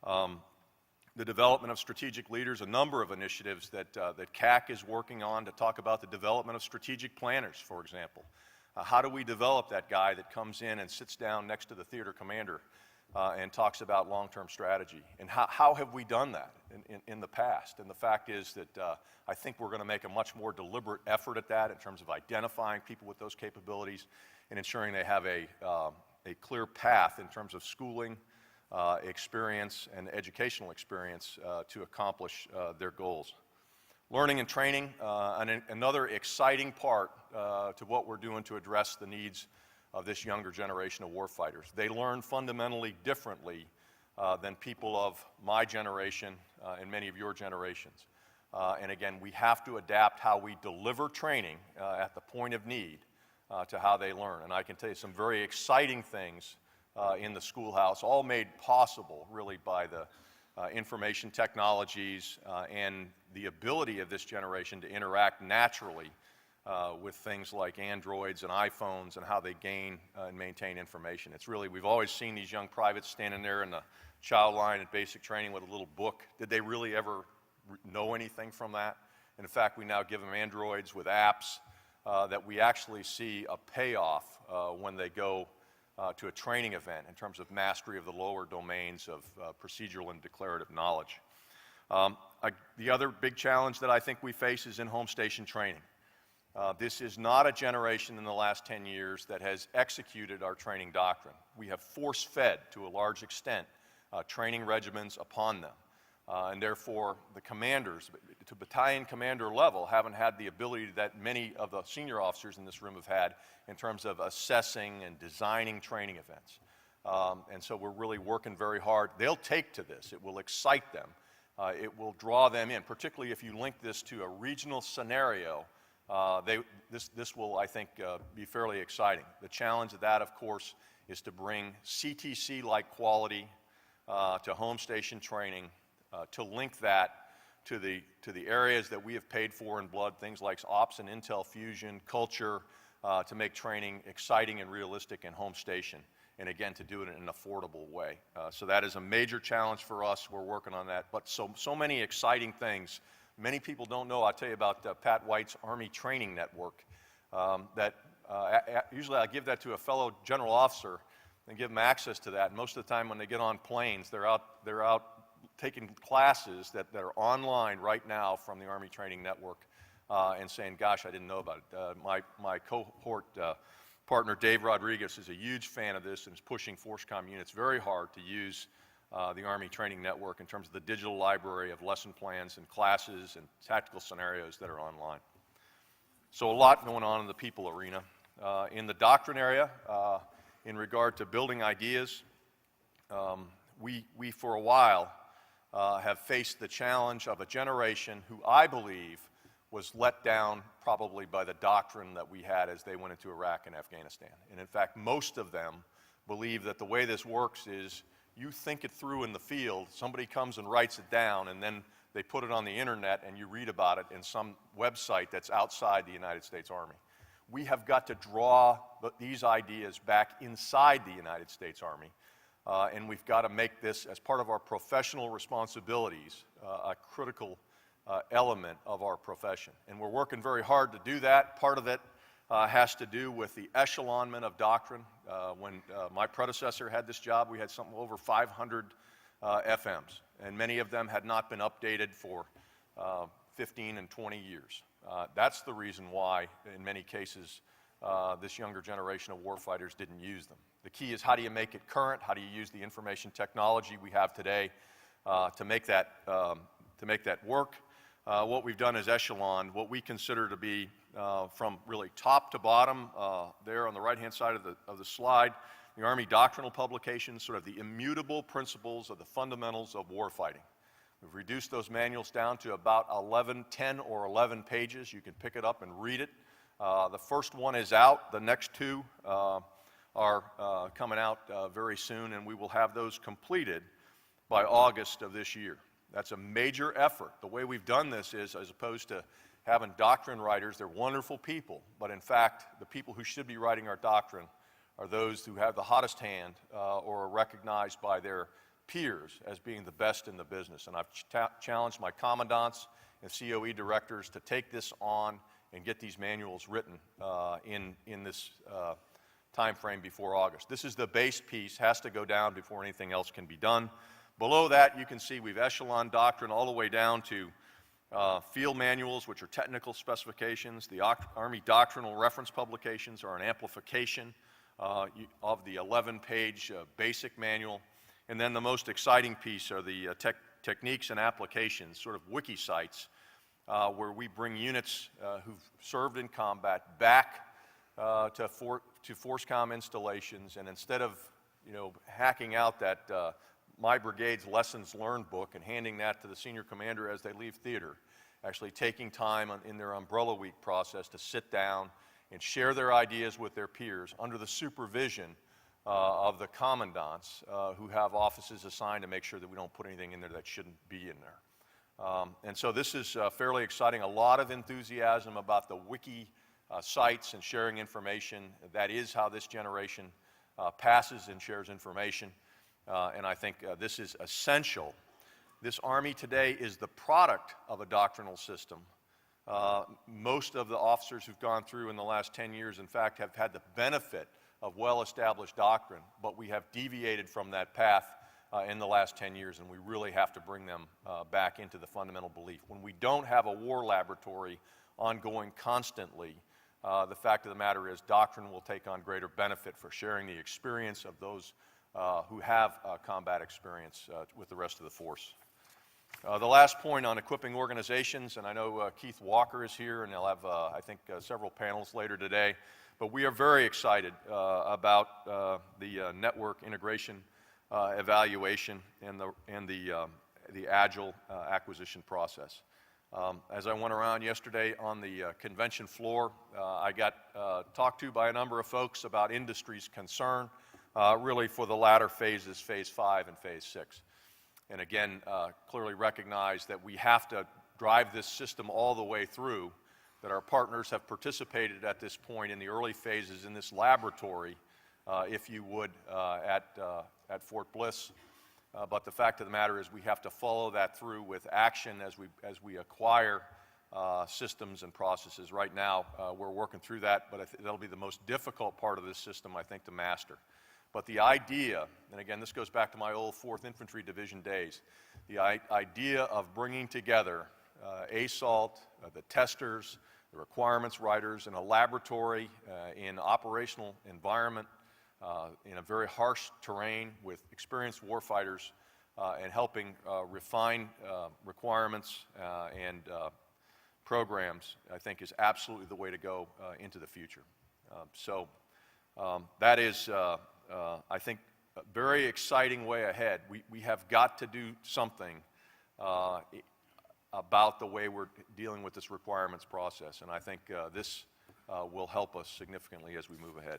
The development of strategic leaders, a number of initiatives that CAC is working on to talk about the development of strategic planners, for example. How do we develop that guy that comes in and sits down next to the theater commander and talks about long-term strategy? And how have we done that in the past? And the fact is that I think we're going to make a much more deliberate effort at that in terms of identifying people with those capabilities and ensuring they have a clear path in terms of schooling, experience, and educational experience to accomplish their goals. Learning and training, another exciting part to what we're doing to address the needs of this younger generation of warfighters. They learn fundamentally differently than people of my generation and many of your generations. And again, we have to adapt how we deliver training at the point of need to how they learn. And I can tell you some very exciting things in the schoolhouse, all made possible really by the information technologies and the ability of this generation to interact naturally with things like Androids and iPhones and how they gain and maintain information. It's really, we've always seen these young privates standing there in the child line at basic training with a little book. Did they really ever know anything from that? And in fact, we now give them Androids with apps that we actually see a payoff when they go to a training event in terms of mastery of the lower domains of procedural and declarative knowledge. The other big challenge that I think we face is in home station training. This is not a generation in the last 10 years that has executed our training doctrine. We have force-fed, to a large extent, training regimens upon them. And therefore, the commanders, to battalion commander level, haven't had the ability that many of the senior officers in this room have had in terms of assessing and designing training events. And so we're really working very hard. They'll take to this. It will excite them. It will draw them in, particularly if you link this to a regional scenario. This will, I think, be fairly exciting. The challenge of that, of course, is to bring CTC-like quality to home station training, to link that to the areas that we have paid for in blood, things like ops and intel fusion, culture, to make training exciting and realistic in home station, and again, to do it in an affordable way. So that is a major challenge for us. We're working on that, but so many exciting things. Many people don't know. I'll tell you about Pat White's Army Training Network. Usually I give that to a fellow general officer and give them access to that. And most of the time when they get on planes, they're out taking classes that are online right now from the Army Training Network and saying, gosh, I didn't know about it. My cohort partner, Dave Rodriguez, is a huge fan of this and is pushing FORSCOM units very hard to use the Army Training Network in terms of the digital library of lesson plans and classes and tactical scenarios that are online. So a lot going on in the people arena. In the doctrine area, in regard to building ideas, we for a while have faced the challenge of a generation who I believe was let down probably by the doctrine that we had as they went into Iraq and Afghanistan. And in fact, most of them believe that the way this works is you think it through in the field, somebody comes and writes it down, and then they put it on the internet and you read about it in some website that's outside the United States Army. We have got to draw these ideas back inside the United States Army. And we've got to make this, as part of our professional responsibilities, a critical element of our profession. And we're working very hard to do that. Part of it has to do with the echelonment of doctrine. When my predecessor had this job, we had something over 500 FMs, and many of them had not been updated for 15 and 20 years. That's the reason why, in many cases, this younger generation of warfighters didn't use them. The key is, how do you make it current? How do you use the information technology we have today to make that work? What we've done is echelon what we consider to be from really top to bottom, there on the right-hand side of the slide, the Army doctrinal publications, sort of the immutable principles of the fundamentals of warfighting. We've reduced those manuals down to about 10 or 11 pages. You can pick it up and read it. The first one is out. The next two are coming out very soon, and we will have those completed by August of this year. That's a major effort. The way we've done this is, as opposed to having doctrine writers, they're wonderful people, but in fact, the people who should be writing our doctrine are those who have the hottest hand or are recognized by their peers as being the best in the business. And I've challenged my commandants and COE directors to take this on and get these manuals written in this time frame before August. This is the base piece, has to go down before anything else can be done. Below that, you can see we've echelon doctrine all the way down to field manuals, which are technical specifications. The Army doctrinal reference publications are an amplification of the 11-page basic manual. And then the most exciting piece are the techniques and applications, sort of wiki sites, where we bring units who've served in combat back to FORSCOM installations, and instead of hacking out that My Brigade's Lessons Learned book and handing that to the senior commander as they leave theater, actually taking time in their umbrella week process to sit down and share their ideas with their peers under the supervision of the commandants who have offices assigned to make sure that we don't put anything in there that shouldn't be in there. And so this is fairly exciting. A lot of enthusiasm about the wiki sites and sharing information. That is how this generation passes and shares information. And I think this is essential. This Army today is the product of a doctrinal system. Most of the officers who've gone through in the last 10 years, in fact, have had the benefit of well-established doctrine, but we have deviated from that path in the last 10 years, and we really have to bring them back into the fundamental belief. When we don't have a war laboratory ongoing constantly, the fact of the matter is doctrine will take on greater benefit for sharing the experience of those who have combat experience with the rest of the force. The last point on equipping organizations, and I know Keith Walker is here, and they'll have, I think, several panels later today, but we are very excited about the network integration evaluation and the agile acquisition process. As I went around yesterday on the convention floor, I got talked to by a number of folks about industry's concern, really for the latter phases, phase 5 and phase 6. And again, clearly recognize that we have to drive this system all the way through, that our partners have participated at this point in the early phases in this laboratory, if you would, at Fort Bliss. But the fact of the matter is we have to follow that through with action as we acquire systems and processes. Right now, we're working through that, but that'll be the most difficult part of this system, I think, to master. But the idea, and again, this goes back to my old 4th Infantry Division days, the idea of bringing together ASALT, the testers, the requirements writers in a laboratory, in operational environment, in a very harsh terrain with experienced warfighters, and helping refine requirements and programs, I think, is absolutely the way to go into the future. That is, I think, a very exciting way ahead. We have got to do something about the way we're dealing with this requirements process, and I think this will help us significantly as we move ahead.